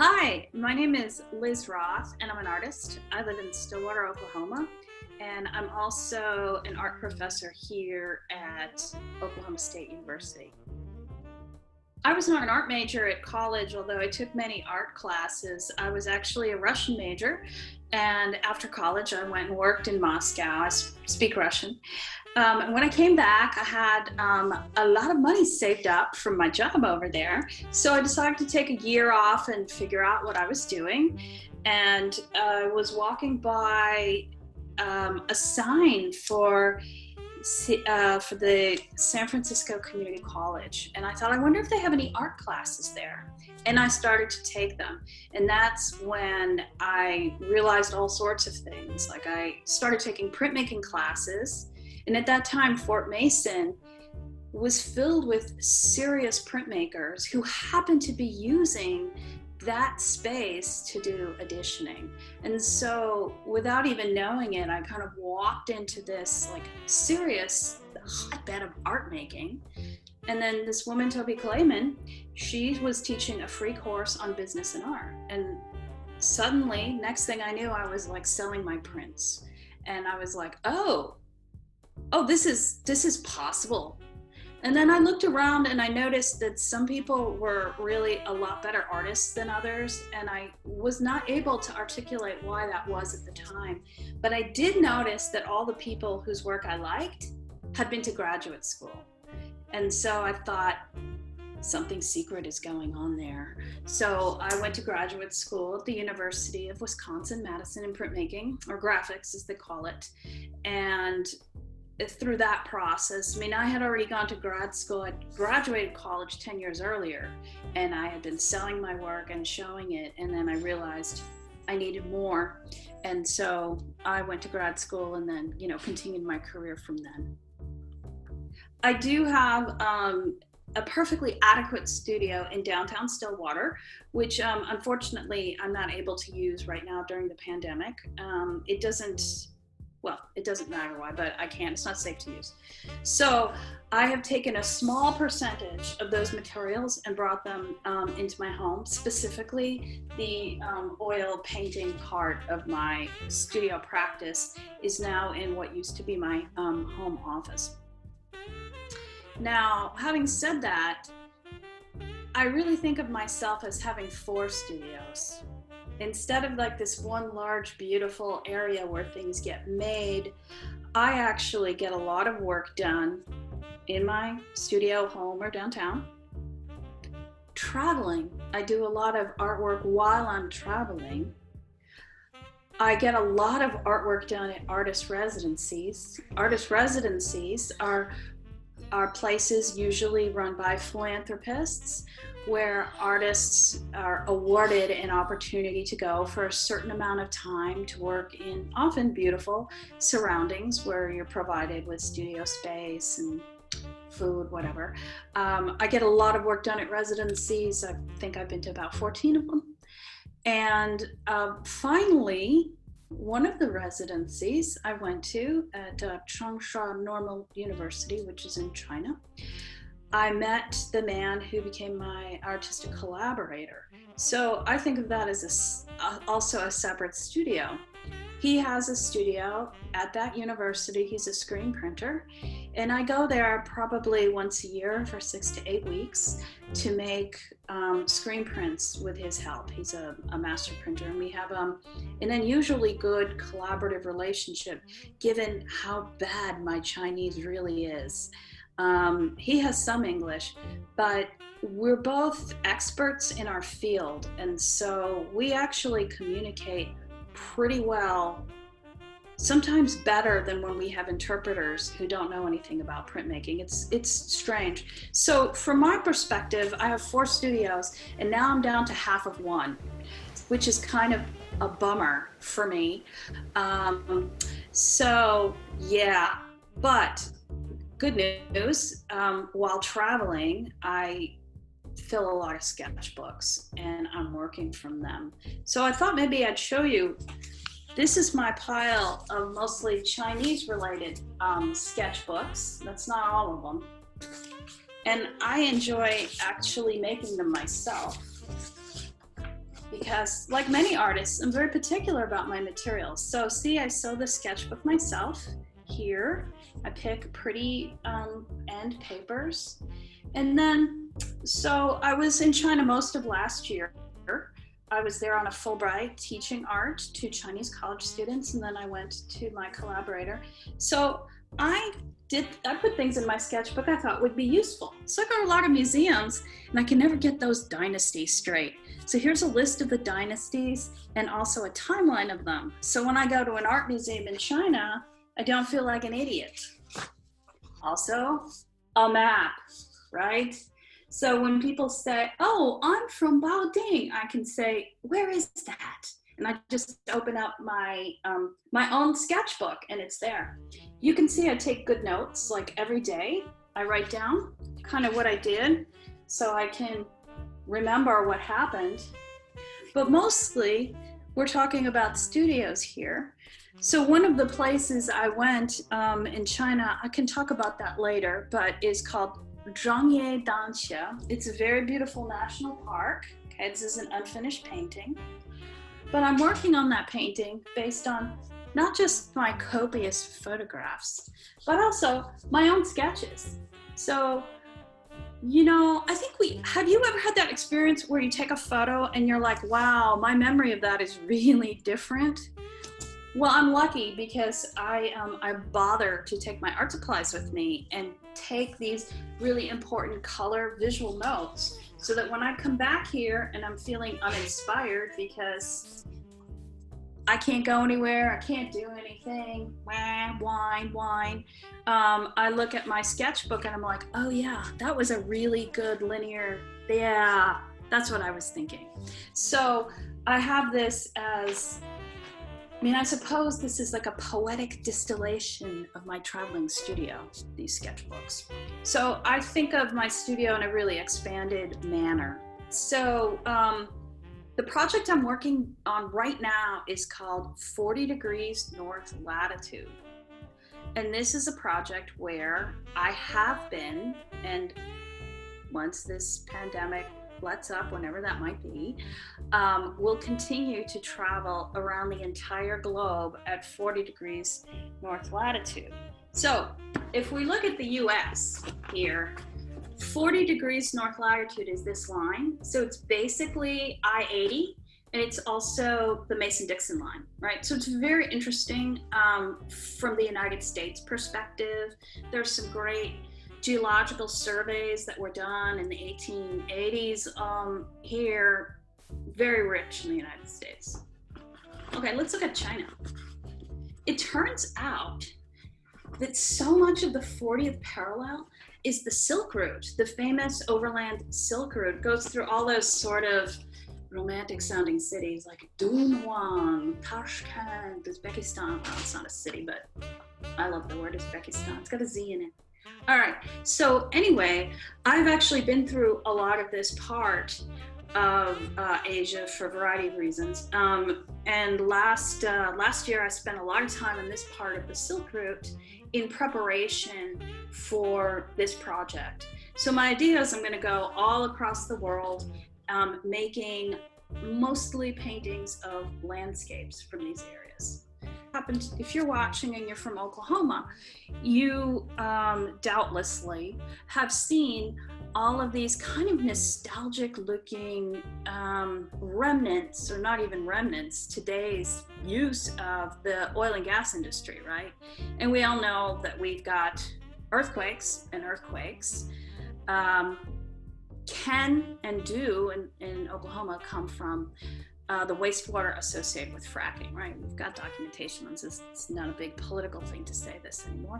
Hi, my name is Liz Roth, and I'm an artist. I live in Stillwater, Oklahoma, and I'm also an art professor here at Oklahoma State University. I was not an art major at college, although I took many art classes. I was actually a Russian major, and after college, I went and worked in Moscow. I speak Russian. And when I came back, I had a lot of money saved up from my job over there. So I decided to take a year off and figure out what I was doing. And I was walking by a sign for the San Francisco Community College. And I thought, I wonder if they have any art classes there. And I started to take them. And that's when I realized all sorts of things. Like I started taking printmaking classes. And at that time, Fort Mason was filled with serious printmakers who happened to be using that space to do editioning. And so without even knowing it, I kind of walked into this like serious hotbed of art making. And then this woman, Toby Clayman, she was teaching a free course on business and art. And suddenly, next thing I knew, I was like selling my prints. And I was like, oh, this is possible. And then I looked around and I noticed that some people were really a lot better artists than others, and I was not able to articulate why that was at the time. But I did notice that all the people whose work I liked had been to graduate school. And so I thought, something secret is going on there. So I went to graduate school at the University of Wisconsin-Madison in printmaking, or graphics as they call it. And through that process, I mean, I had already gone to grad school. I graduated college 10 years earlier, and I had been selling my work and showing it. And then I realized I needed more. And so I went to grad school and then, continued my career from then. I do have a perfectly adequate studio in downtown Stillwater, which unfortunately I'm not able to use right now during the pandemic. It doesn't matter why, but I can't. It's not safe to use. So I have taken a small percentage of those materials and brought them into my home. Specifically, the oil painting part of my studio practice is now in what used to be my home office. Now, having said that, I really think of myself as having 4 studios. Instead of like this one large, beautiful area where things get made, I actually get a lot of work done in my studio, home, or downtown. Traveling, I do a lot of artwork while I'm traveling. I get a lot of artwork done at artist residencies. Artist residencies are places usually run by philanthropists where artists are awarded an opportunity to go for a certain amount of time to work in often beautiful surroundings where you're provided with studio space and food, whatever. I get a lot of work done at residencies. I think I've been to about 14 of them. And finally, one of the residencies I went to at Changsha Normal University, which is in China, I met the man who became my artistic collaborator. So I think of that as also a separate studio. He has a studio at that university. He's a screen printer. And I go there probably once a year for 6 to 8 weeks to make screen prints with his help. He's a master printer, and we have an unusually good collaborative relationship given how bad my Chinese really is. He has some English, but we're both experts in our field, and so we actually communicate pretty well, sometimes better than when we have interpreters who don't know anything about printmaking. It's strange. So from my perspective, I have 4 studios, and now I'm down to half of one, which is kind of a bummer for me. So yeah, but good news, while traveling, I fill a lot of sketchbooks and I'm working from them. So I thought maybe I'd show you. This is my pile of mostly Chinese related sketchbooks. That's not all of them. And I enjoy actually making them myself. because like many artists, I'm very particular about my materials. So see, I sew the sketchbook myself here. I pick pretty end papers. And then, so I was in China most of last year. I was there on a Fulbright teaching art to Chinese college students, and then I went to my collaborator. So I put things in my sketchbook I thought would be useful. So I go to a lot of museums and I can never get those dynasties straight. So here's a list of the dynasties and also a timeline of them. So when I go to an art museum in China, I don't feel like an idiot. Also, a map, right? So when people say, oh, I'm from Baoding, I can say, where is that? And I just open up my own sketchbook and it's there. You can see I take good notes, like every day. I write down kind of what I did so I can remember what happened. But mostly, we're talking about studios here. So one of the places I went in China, I can talk about that later, but is called Zhangye Danxia. It's a very beautiful national park. Okay, this is an unfinished painting. But I'm working on that painting based on not just my copious photographs, but also my own sketches. So, you know, I think have you ever had that experience where you take a photo and you're like, wow, my memory of that is really different? Well, I'm lucky because I bother to take my art supplies with me and take these really important color visual notes so that when I come back here and I'm feeling uninspired because I can't go anywhere, I can't do anything, whine, I look at my sketchbook and I'm like, oh yeah, that was a really good linear, yeah, that's what I was thinking. So I have this as, I suppose this is like a poetic distillation of my traveling studio, these sketchbooks. So I think of my studio in a really expanded manner. So the project I'm working on right now is called 40 Degrees North Latitude. And this is a project where I have been, and once this pandemic lets up, whenever that might be, we'll continue to travel around the entire globe at 40 degrees north latitude. So if we look at the US here, 40 degrees north latitude is this line. So it's basically I-80, and it's also the Mason-Dixon line, right? So it's very interesting from the United States perspective. There's some great geological surveys that were done in the 1880s here, very rich in the United States. Okay, let's look at China. It turns out that so much of the 40th parallel is the Silk Route. The famous overland Silk Route goes through all those sort of romantic sounding cities like Dunhuang, Tashkent, Uzbekistan. Well, it's not a city, but I love the word Uzbekistan. It's got a Z in it. All right, so anyway, I've actually been through a lot of this part of Asia for a variety of reasons. And last year, I spent a lot of time in this part of the Silk Route in preparation for this project. So my idea is I'm going to go all across the world, making mostly paintings of landscapes from these areas. If you're watching and you're from Oklahoma, you doubtlessly have seen all of these kind of nostalgic looking remnants, or not even remnants, today's use of the oil and gas industry, right? And we all know that we've got earthquakes, and earthquakes can and do in Oklahoma come from the wastewater associated with fracking, right? We've got documentation on this. It's not a big political thing to say this anymore.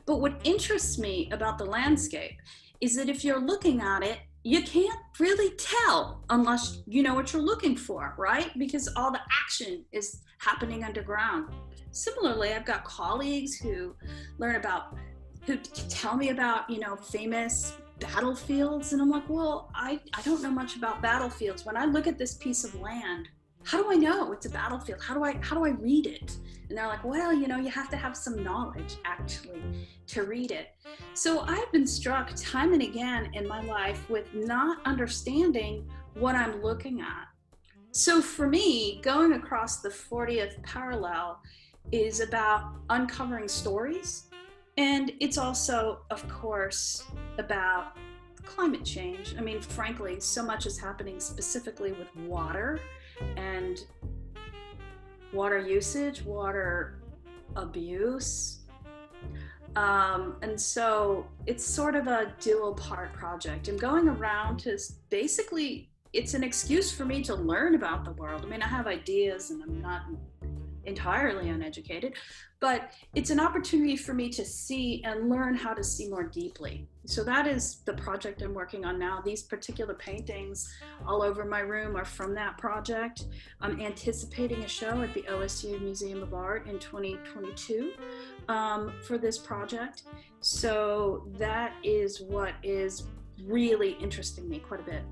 But what interests me about the landscape is that if you're looking at it, you can't really tell unless you know what you're looking for, right? Because all the action is happening underground. Similarly, I've got colleagues who tell me about, famous battlefields, and I'm like, well, I don't know much about battlefields. When I look at this piece of land, how do I know it's a battlefield? How do I read it? And they're like, well, you have to have some knowledge actually to read it. So I've been struck time and again in my life with not understanding what I'm looking at. So for me, going across the 40th parallel is about uncovering stories. And it's also, of course, about climate change. I mean, frankly, so much is happening specifically with water and water usage, water abuse. And so it's sort of a dual part project. I'm going around to basically, it's an excuse for me to learn about the world. I mean, I have ideas and I'm not entirely uneducated, but it's an opportunity for me to see and learn how to see more deeply. So that is the project I'm working on now. These particular paintings all over my room are from that project. I'm anticipating a show at the OSU Museum of Art in 2022 for this project. So that is what is really interesting me quite a bit.